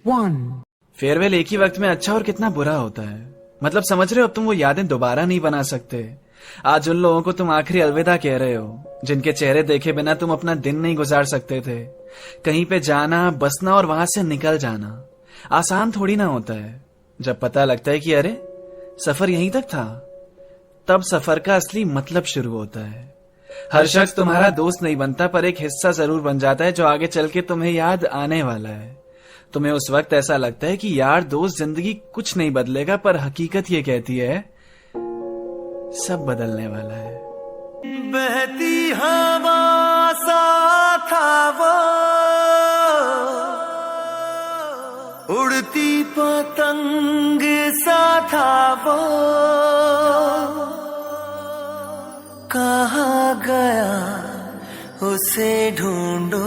1 farewell एक ही वक्त में अच्छा और कितना बुरा होता है। मतलब समझ रहे हो, अब तुम वो यादें दोबारा नहीं बना सकते। आज उन लोगों को तुम आखिरी अलविदा कह रहे हो जिनके चेहरे देखे बिना तुम अपना दिन नहीं गुजार सकते थे। कहीं पे जाना, बसना और वहां से निकल जाना आसान थोड़ी ना होता है। जब पता लगता है कि अरे सफर यहीं तक था, तब सफर का असली मतलब शुरू होता है। हर शख्स तुम्हारा दोस्त नहीं बनता, पर एक हिस्सा जरूर बन जाता है जो आगे चल के तुम्हें याद आने वाला है। तुम्हें उस वक्त ऐसा लगता है कि यार दोस्त जिंदगी कुछ नहीं बदलेगा, पर हकीकत ये कहती है सब बदलने वाला है। बहती हवा सा था वो, उड़ती पतंग सा था वो, कहाँ गया उसे ढूंढो।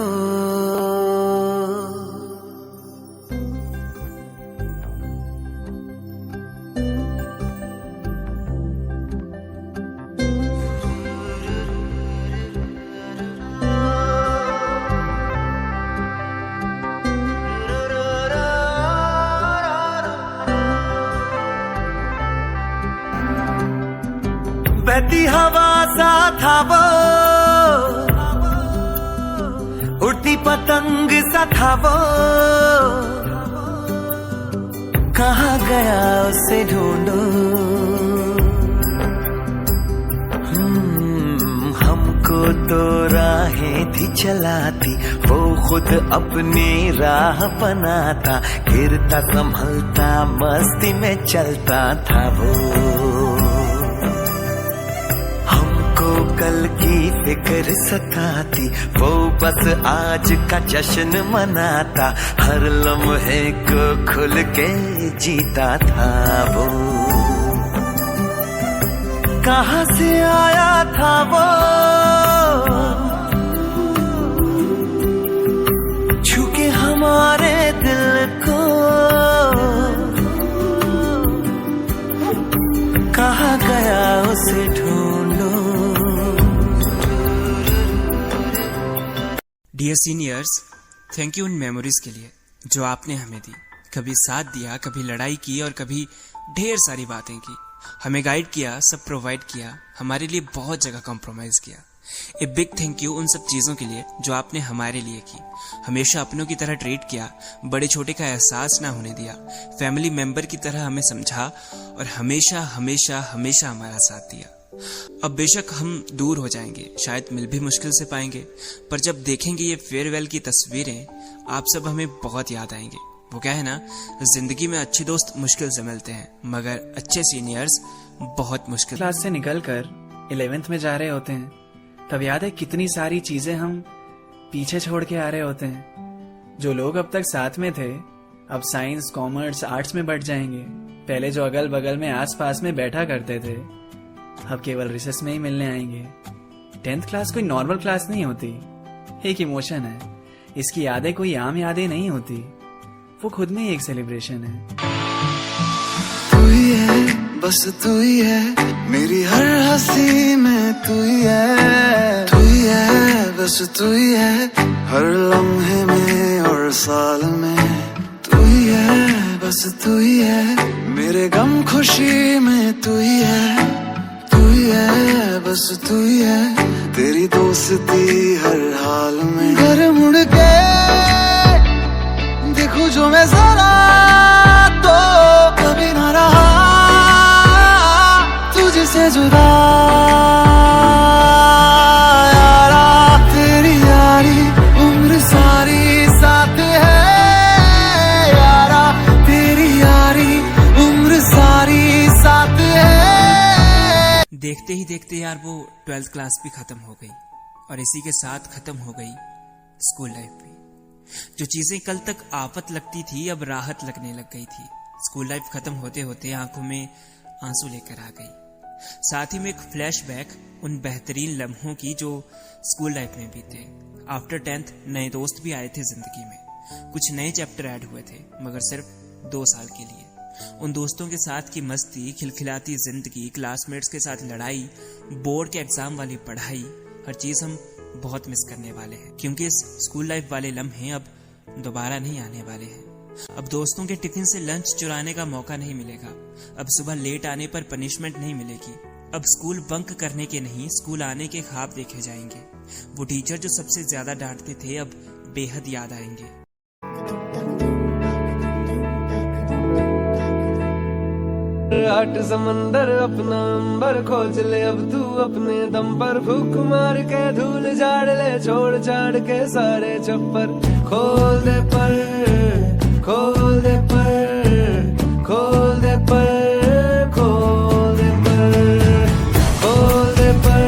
बहती हवा सा था वो, उड़ती पतंग सा था वो, कहाँ गया उसे ढूंढो। हमको तो राहें थी चलाती, वो खुद अपनी राह बनाता, गिरता संभलता मस्ती में चलता था वो। कल की फिक्र सताती, वो बस आज का जश्न मनाता, हर लम्हे को खुल के जीता था वो। कहाँ से आया था वो, छू के हमारे दिल को, कहाँ गया उसे ढूंढो। डियर सीनियर्स, थैंक यू उन मेमोरीज के लिए जो आपने हमें दी। कभी साथ दिया, कभी लड़ाई की और कभी ढेर सारी बातें की। हमें गाइड किया, सब प्रोवाइड किया, हमारे लिए बहुत जगह कॉम्प्रोमाइज किया। ए बिग थैंक यू उन सब चीज़ों के लिए जो आपने हमारे लिए की। हमेशा अपनों की तरह ट्रीट किया, बड़े छोटे का एहसास ना होने दिया, फैमिली मेंबर की तरह हमें समझा और हमेशा हमेशा हमेशा हमारा साथ दिया। अब बेशक हम दूर हो जाएंगे, शायद मिल भी मुश्किल से पाएंगे, पर जब देखेंगे ये फेयरवेल की तस्वीरें, आप सब हमें बहुत याद आएंगे। वो क्या है ना, जिंदगी में अच्छे दोस्त मुश्किल से मिलते हैं, मगर अच्छे सीनियर्स बहुत मुश्किल। क्लास से निकलकर 11th में जा रहे होते हैं, तब याद है कितनी सारी चीजें हम पीछे छोड़ के आ रहे होते हैं। जो लोग अब तक साथ में थे, अब साइंस, कॉमर्स, आर्ट्स में बढ़ जाएंगे। पहले जो अगल बगल में आस पास में बैठा करते थे, अब केवल रिसेस में ही मिलने आएंगे। 10th क्लास कोई नॉर्मल क्लास नहीं होती, एक इमोशन है। इसकी यादें कोई आम यादें नहीं होती, वो खुद में ही एक सेलिब्रेशन है। तू ही है, बस तू ही है, मेरी हर हंसी में तू ही है। तू ही है, बस तू ही है, हर लम्हे में और साल में। तू ही है, बस तू ही है, मेरे गम खुशी में तू ही है। तू ही है, बस तू ही है, तेरी दोस्ती हर हाल में। घर मुड़ के देखूं जो मैं जरा, तो कभी ना रहा तुझसे जुदा। यारा तेरी यारी उम्र सारी साथ है, यारा तेरी यारी उम्र सारी साथ है। देखते ही देखते यार वो 12th क्लास भी खत्म हो गई और इसी के साथ खत्म हो गई स्कूल लाइफ भी। जो चीजें कल तक आफत लगती थी, अब राहत लगने लग गई थी। स्कूल लाइफ खत्म होते होते आंखों में आंसू लेकर आ गई, साथ ही में एक फ्लैशबैक उन बेहतरीन लम्हों की जो स्कूल लाइफ में बीते। आफ्टर 10th नए दोस्त भी आए थे जिंदगी में, कुछ नए चैप्टर ऐड हुए थे, मगर सिर्फ 2 साल के लिए। उन दोस्तों के साथ की मस्ती, खिलखिलाती जिंदगी, क्लासमेट्स के साथ लड़ाई, बोर्ड के एग्जाम वाली पढ़ाई, हर चीज हम बहुत मिस करने वाले हैं, क्योंकि इस स्कूल लाइफ वाले लम्हे अब दोबारा नहीं आने वाले हैं। अब दोस्तों के टिफिन से लंच चुराने का मौका नहीं मिलेगा। अब सुबह लेट आने पर पनिशमेंट नहीं मिलेगी। अब स्कूल बंक करने के नहीं, स्कूल आने के ख्वाब देखे जाएंगे। वो टीचर जो सबसे ज्यादा डांटते थे अब बेहद याद आएंगे। आठ समंदर अपना अंबर खोज ले, अब तू अपने दम पर फूक मार के धूल झाड़ ले, छोड़ छाड़ के सारे छप्पर खोल दे पर, खोल दे पर, खोल दे पर, खोल दे पर, खोल दे पर,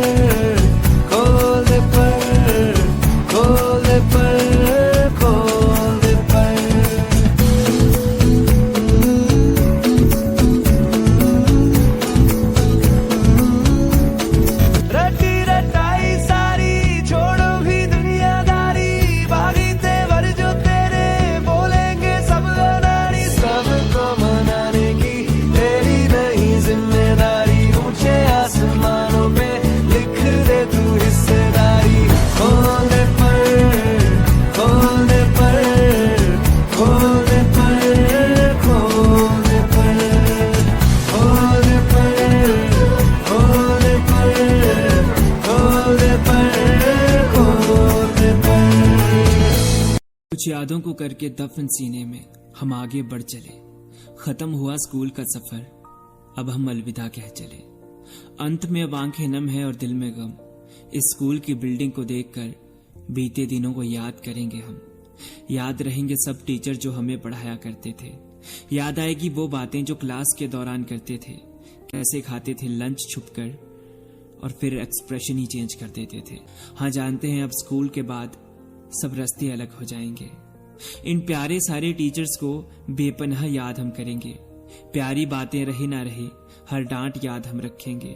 खोल दे पर, खोल दे पर, खोल दे पर। रटी रटाई सारी छोड़ो भी दुनियादारी, भागी तेवर जो तेरे बोलेंगे सब अनाड़ी, सबको मनाने की तेरी नहीं जिम्मेदारी, ऊंचे आसमानों पे लिख दे तू हिस्सेदारी। खोल दे पर, खोल दे पर, खोल दे पर, खोल दे पर, खोल दे पर, खोल दे पर, खोल दे पर, खोल दे पर। कुछ यादों को करके दफन सीने में हम आगे बढ़ चले। खत्म हुआ स्कूल का सफर, अब हम अलविदा कह चले। अंत में अब आंखें नम है और दिल में गम। इस स्कूल की बिल्डिंग को देखकर बीते दिनों को याद करेंगे हम। याद रहेंगे सब टीचर जो हमें पढ़ाया करते थे। याद आएगी वो बातें जो क्लास के दौरान करते थे। कैसे खाते थे लंच छुपकर और फिर एक्सप्रेशन ही चेंज कर देते थे। हाँ, जानते हैं अब स्कूल के बाद सब रास्ते अलग हो जाएंगे। इन प्यारे सारे टीचर्स को बेपनाह याद हम करेंगे। प्यारी बातें रहे ना रहे, हर डांट याद हम रखेंगे।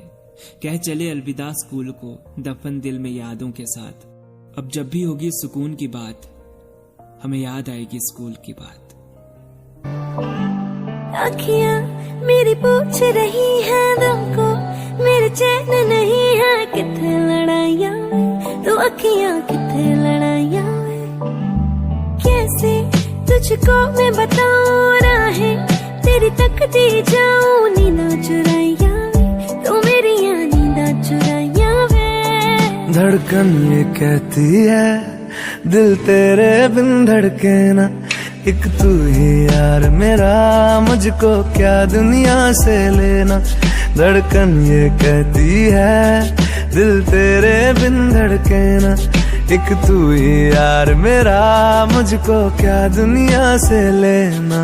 कह चले अलविदा स्कूल को, दफन दिल में यादों के साथ। अब जब भी होगी सुकून की बात, हमें याद आएगी स्कूल की बात। अखियां मेरी पूछ रही है दिल को, मेरे चैन नहीं है किथे लड़ाइयां, तो अखियां किथे लड़ाइयां। कैसे तुझको मैं बताऊं राहें तेरी तकती जाऊं, नींदा चुराइयां तो मेरी नींदा चुराइयां वे। धड़कन ये कहती है दिल तेरे बिन धड़के ना, एक तू ही यार मेरा, मुझको क्या दुनिया से लेना। धड़कन ये कहती है दिल तेरे बिन धड़के ना, एक तू ही यार मेरा, मुझको क्या दुनिया से लेना।